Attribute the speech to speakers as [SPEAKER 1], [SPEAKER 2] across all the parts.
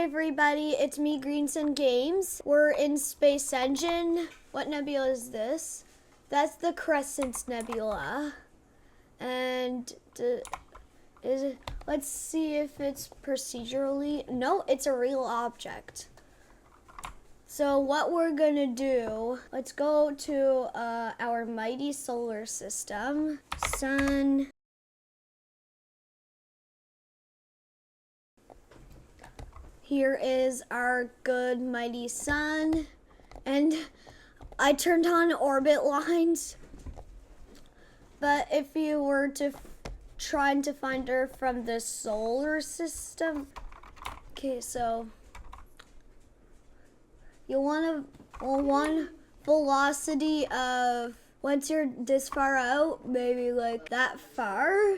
[SPEAKER 1] everybody, it's me, Greensun Games. We're in Space Engine. What nebula is this? That's the Crescent Nebula. And let's see if it's procedurally. No, it's a real object. So what we're gonna do, let's go to our mighty solar system. Sun. Here is our good mighty sun. And I turned on orbit lines. But if you were to try to find Earth from the solar system, okay, so you'll want one velocity of, once you're this far out, maybe like that far,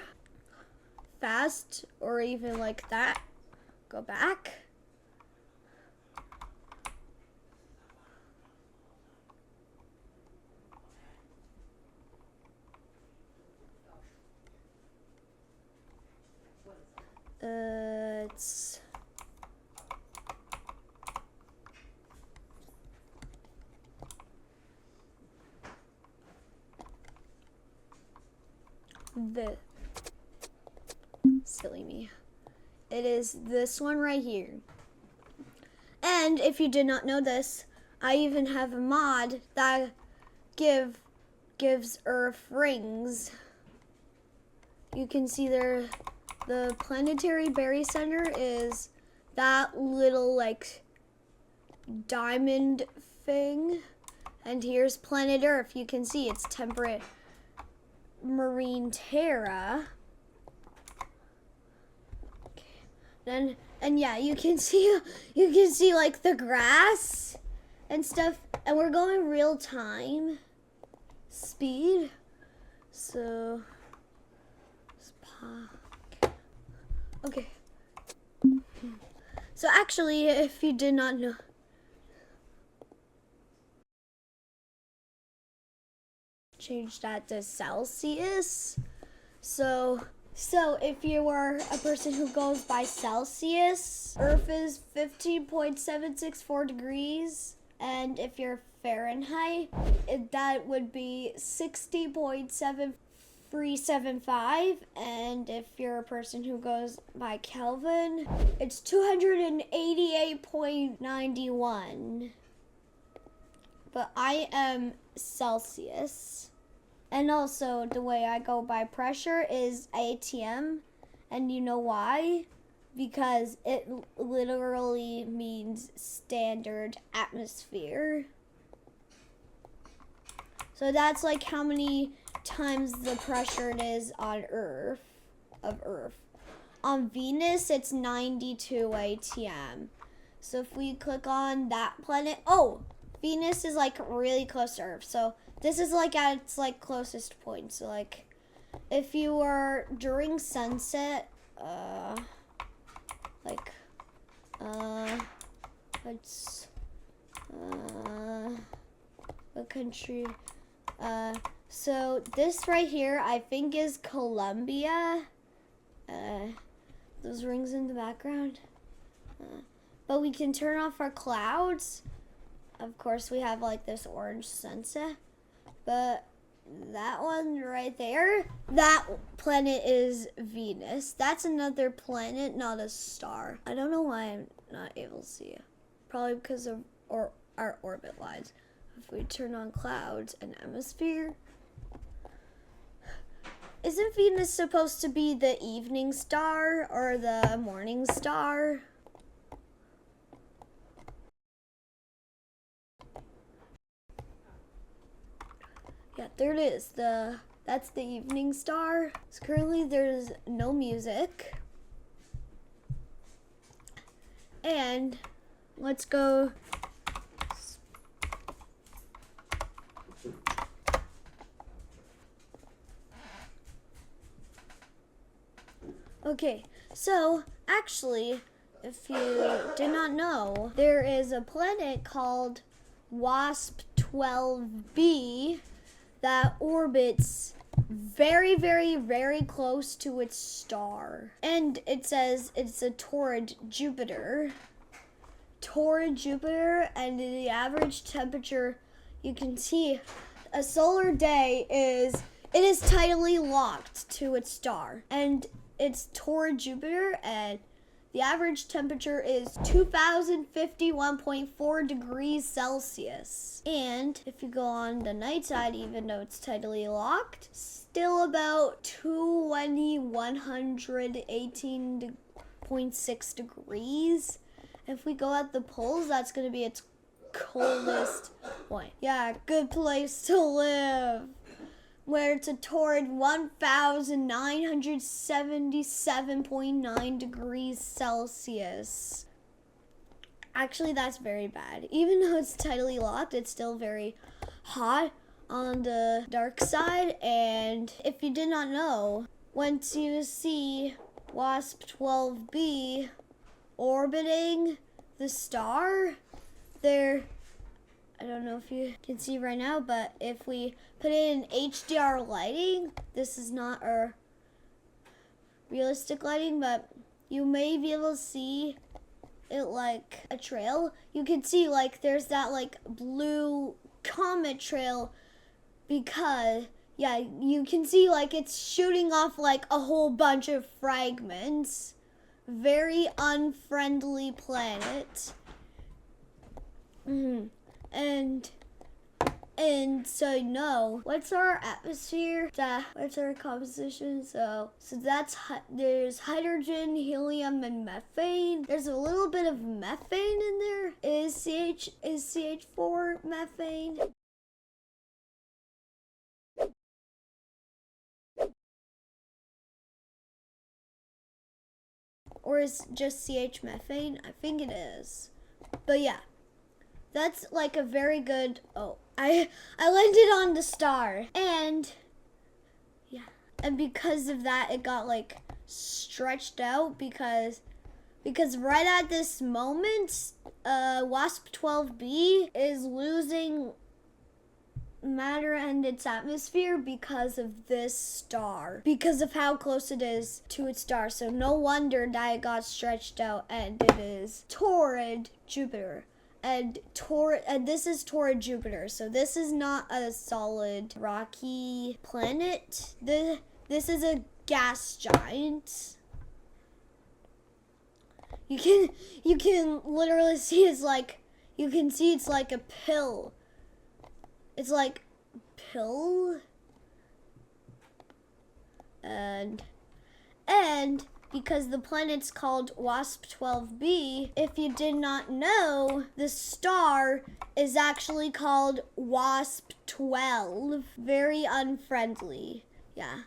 [SPEAKER 1] fast, or even like that, go back. It's the silly me. It is this one right here. And if you did not know this, I even have a mod that gives Earth rings. You can see there. The planetary barycenter is that little like diamond thing. And here's planet Earth. You can see it's temperate marine Terra. Okay. And yeah, you can see like the grass and stuff. And we're going real time speed. So okay. So actually, if you did not know, change that to Celsius. So if you are a person who goes by Celsius, Earth is 15.764 degrees. And if you're Fahrenheit, that would be 60.7375, and if you're a person who goes by Kelvin, it's 288.91. But I am Celsius. And also the way I go by pressure is ATM, and you know why? Because it literally means standard atmosphere. So that's like how many times the pressure it is on Earth. On Venus, it's 92 ATM. So if we click on that planet, oh, Venus is like really close to Earth. So this is like at its like closest point. So like if you were during sunset, what country? So this right here, I think is Colombia. Those rings in the background. But we can turn off our clouds. Of course, we have like this orange sunset. But that one right there, that planet is Venus. That's another planet, not a star. I don't know why I'm not able to see it. Probably because of our orbit lines. If we turn on clouds and atmosphere, isn't Venus supposed to be the evening star or the morning star? Yeah, there it is. That's the evening star. So currently there's no music. And let's go. Okay, so actually, if you did not know, there is a planet called WASP-12b that orbits very, very, very close to its star. And it says it's a Taurid Jupiter. torrid Jupiter, and the average temperature, you can see a solar day is tidally locked to its star, and it's torrid Jupiter, and the average temperature is 2051.4 degrees Celsius. And if you go on the night side, even though it's tidally locked, still about 2118.6 degrees. If we go at the poles, that's going to be its coldest point. Yeah, good place to live. Where it's a torrid 1977.9 degrees Celsius. Actually, that's very bad. Even though it's tidally locked, it's still very hot on the dark side. And if you did not know, once you see WASP-12b orbiting the star, I don't know if you can see right now, but if we put it in HDR lighting, this is not our realistic lighting, but you may be able to see it like a trail. You can see like there's that like blue comet trail because, yeah, you can see like it's shooting off like a whole bunch of fragments. Very unfriendly planet. And so what's our atmosphere? What's our composition? So that's there's hydrogen, helium, and methane. There's a little bit of methane in there. Is CH4 methane? Or is just CH methane? I think it is. But yeah. That's like a very good, I landed on the star, and yeah, and because of that it got like stretched out because right at this moment, WASP-12b is losing matter and its atmosphere because of this star, because of how close it is to its star. So no wonder that it got stretched out, and it is torrid Jupiter. And this is torrid Jupiter, so this is not a solid rocky planet. This is a gas giant. You can literally see it's like a pill. It's like pill, and because the planet's called WASP-12b, if you did not know, the star is actually called WASP-12. Very unfriendly. Yeah.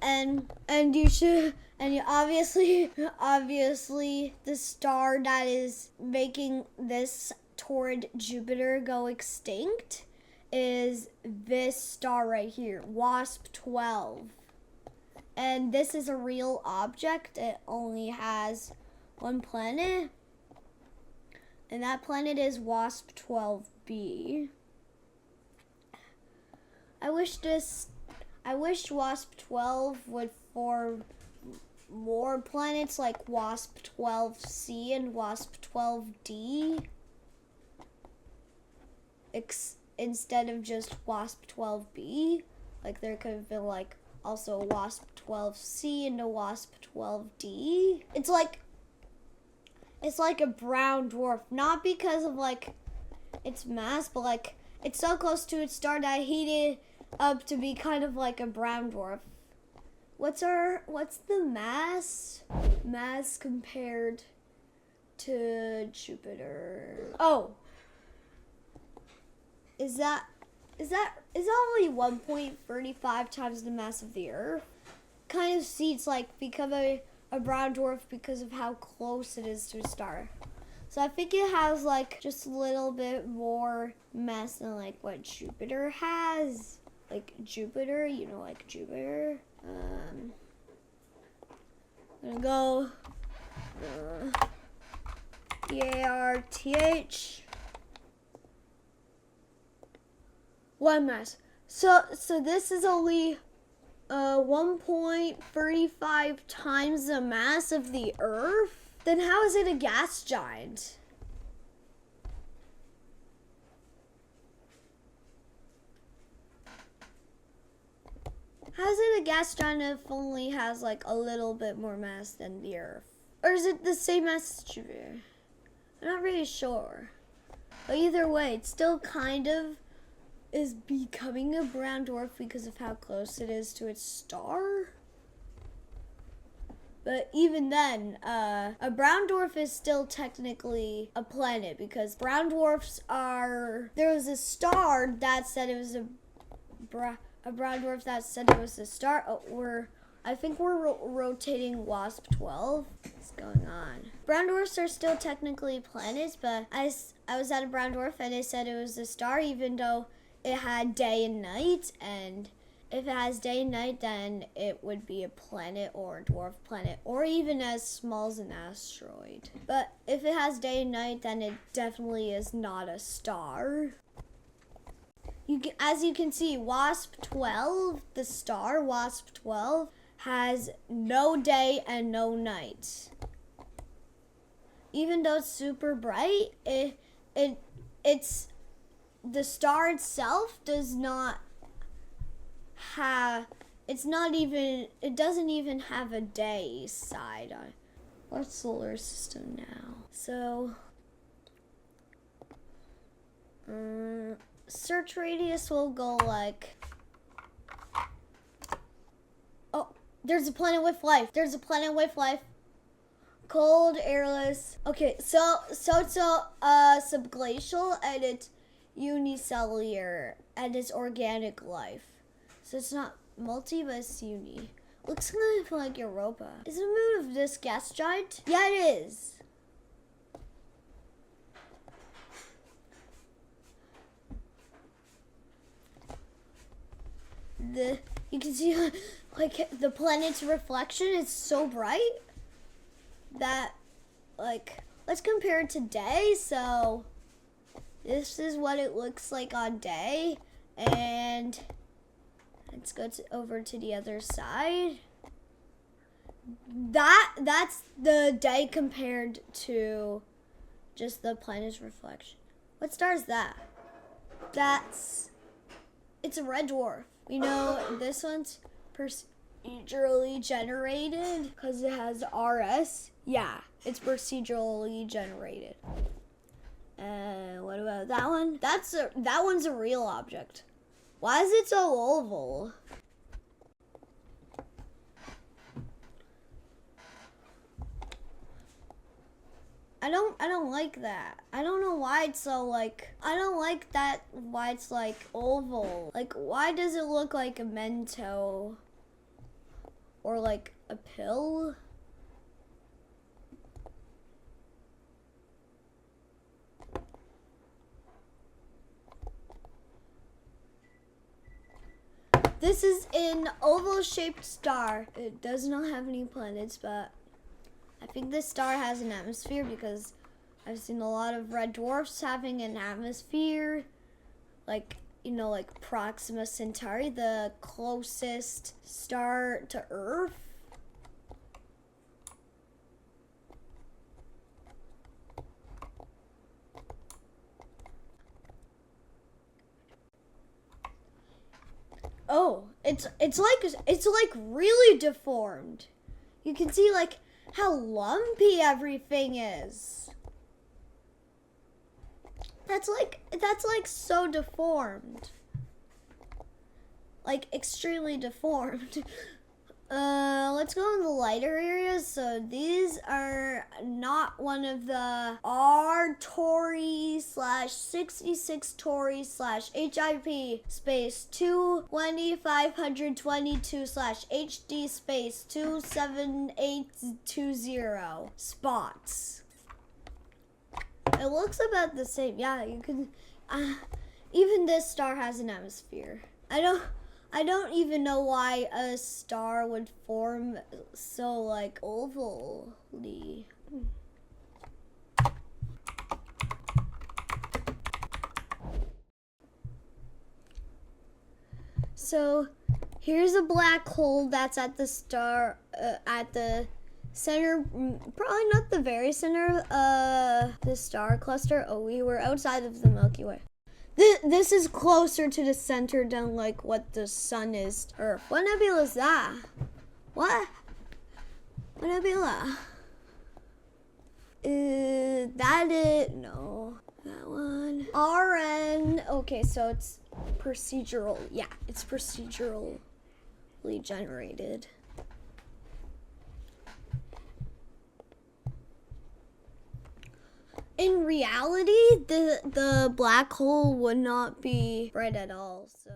[SPEAKER 1] And obviously the star that is making this torrid Jupiter go extinct is this star right here, WASP-12. And this is a real object. It only has one planet, and that planet is WASP-12b. I wish WASP-12 would form more planets like WASP-12c and WASP-12d instead of just WASP-12b. Like there could have been like also a WASP-12c and a WASP-12d. It's like a brown dwarf, not because of like its mass, but like it's so close to its star that it heated up to be kind of like a brown dwarf. What's the mass compared to Jupiter? Oh, is that only 1.35 times the mass of the Earth? Kind of see it's like become a brown dwarf because of how close it is to a star. So I think it has like just a little bit more mass than like what Jupiter has. Like Jupiter, like Jupiter. I'm gonna go EARTH. One mass. So this is only 1.35 times the mass of the Earth? Then how is it a gas giant? How's it a gas giant if only has like a little bit more mass than the Earth? Or is it the same mass as Jupiter? I'm not really sure. But either way, it still kind of is becoming a brown dwarf because of how close it is to its star. But even then, a brown dwarf is still technically a planet because brown dwarfs are... There was a star that said it was a brown dwarf that said it was a star. Oh, I think we're rotating WASP 12. What's going on? Brown dwarfs are still technically planets, but I was at a brown dwarf and they said it was a star even though it had day and night, and if it has day and night, then it would be a planet or a dwarf planet, or even as small as an asteroid. But if it has day and night, then it definitely is not a star. As you can see, WASP 12, the star WASP 12, has no day and no night. Even though it's super bright, it's the star itself does not have, it doesn't even have a day side on our solar system now. So search radius will go like, oh, there's a planet with life. There's a planet with life. Cold, airless. Okay, so it's subglacial and it's unicellular and it's organic life. So it's not multi, but it's uni. Looks kind of like Europa. Is it a moon of this gas giant? Yeah, it is. You can see like the planet's reflection is so bright that, like, let's compare it to day. So this is what it looks like on day, and let's go over to the other side. That's the day compared to just the planet's reflection. What star is that? It's a red dwarf. You know, this one's procedurally generated because it has RS. Yeah, it's procedurally generated. What about that one? That one's a real object. Why is it so oval? I don't like that. I don't know why it's so like, I don't like that why it's like oval. Like, why does it look like a Mento or like a pill? This is an oval-shaped star. It does not have any planets, but I think this star has an atmosphere because I've seen a lot of red dwarfs having an atmosphere. Like, you know, like Proxima Centauri, the closest star to Earth. Oh, it's like really deformed. You can see like how lumpy everything is. That's like so deformed. Like extremely deformed. Let's go in the lighter areas. So these are not one of the R Tauri /66 Tauri /HIP space 22522 /HD space 27820 spots. It looks about the same. Yeah, you can. Even this star has an atmosphere. I don't even know why a star would form so like ovally. So here's a black hole that's at the star at the center, probably not the very center of the star cluster. Oh, we were outside of the Milky Way. This is closer to the center than like what the sun is to Earth. What nebula is that? What nebula? That it? No. That one. RN. Okay, so it's procedural. Yeah, it's procedurally generated. In reality, the black hole would not be bright at all, so.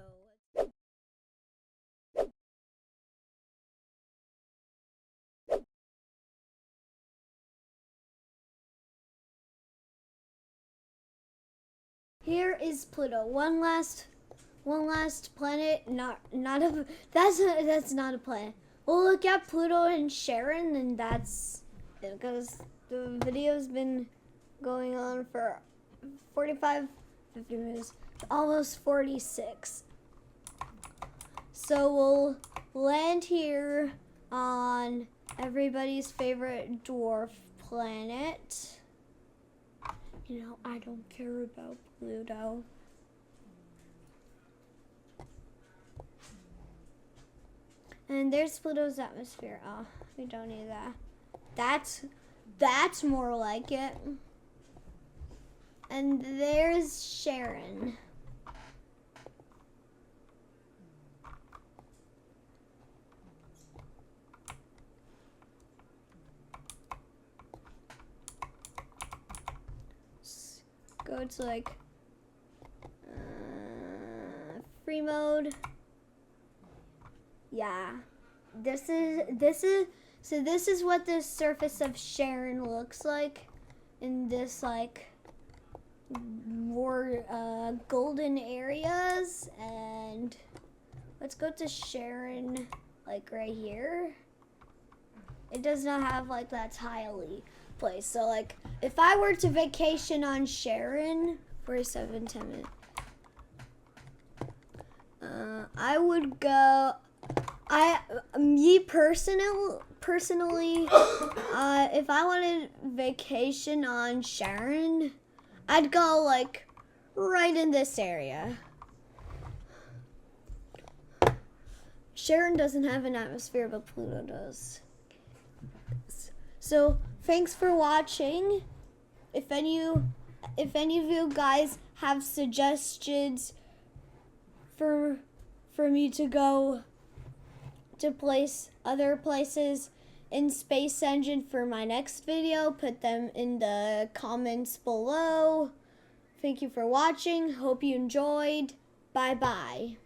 [SPEAKER 1] Here is Pluto. One last planet. That's not a planet. We'll look at Pluto and Charon, and that's it, because the video's been going on for 50 minutes, almost 46. So we'll land here on everybody's favorite dwarf planet. You know, I don't care about Pluto. And there's Pluto's atmosphere. Oh, we don't need that. That's more like it. And there's Charon. Go to like free mode. Yeah, this is what the surface of Charon looks like in this like more golden areas. And let's go to Charon, like right here. It does not have like that tiley place. So like if I were to vacation on Charon, 47, 10 minutes, I would go, me personally, if I wanted vacation on Charon, I'd go like right in this area. Charon doesn't have an atmosphere, but Pluto does. So thanks for watching. If any of you guys have suggestions for me to go to other places in Space Engine for my next video, put them in the comments below. Thank you for watching. Hope you enjoyed. Bye bye.